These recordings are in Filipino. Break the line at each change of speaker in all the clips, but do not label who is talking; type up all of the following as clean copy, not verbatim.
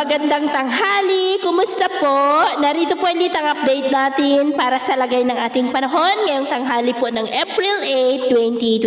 Magandang tanghali, kumusta po? Narito po ulit ang update natin para sa lagay ng ating panahon ngayong tanghali po ng April 8,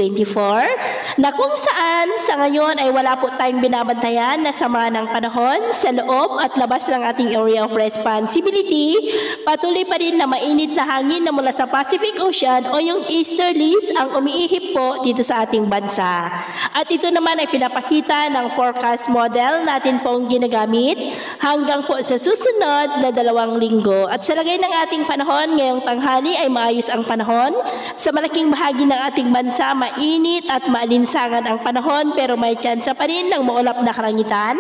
2024 na kung saan sa ngayon ay wala po tayong binabantayan na sama ng panahon sa loob at labas ng ating area of responsibility. Patuloy pa rin na mainit na hangin na mula sa Pacific Ocean o yung easterlies ang umiihip po dito sa ating bansa. At ito naman ay pinapakita ng forecast model natin pong ginagamit hanggang po sa susunod na 2 linggo. At sa lagay ng ating panahon ngayong tanghali ay maayos ang panahon. Sa malaking bahagi ng ating bansa, mainit at maalinsangan ang panahon pero may tsansa pa rin ng maulap na kalangitan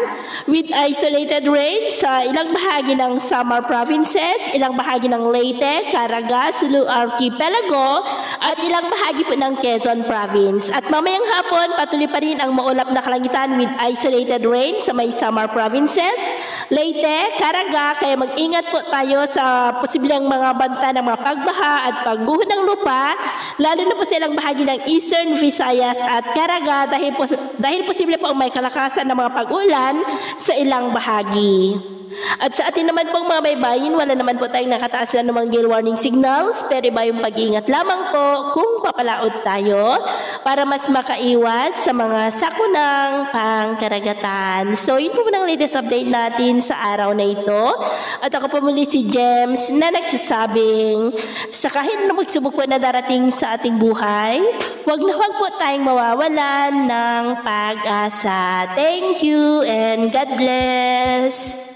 with isolated rains sa ilang bahagi ng Samar provinces, ilang bahagi ng Leyte, Caraga, Sulu Archipelago at ilang bahagi po ng Quezon province. At mamayang hapon, patuloy pa rin ang maulap na kalangitan with isolated rains sa may Samar provinces, Leyte, Caraga, kaya mag-ingat po tayo sa posibleng mga banta ng mga pagbaha at pagguho ng lupa, lalo na po sa ilang bahagi ng Eastern Visayas at Caraga dahil posible po ang may kalakasan ng mga pag-ulan sa ilang bahagi. At sa atin naman pong mga baybayin, wala naman po tayong nakataas na namang gale warning signals, pero iba yung pag-iingat lamang po kung papalaot tayo para mas makaiwas sa mga sakunang pangkaragatan. So yun po ang latest update natin sa araw na ito. At ako po muli si James na nagsasabing sa kahit na magsubok po na darating sa ating buhay, huwag na huwag po tayong mawawalan ng pag-asa. Thank you and God bless!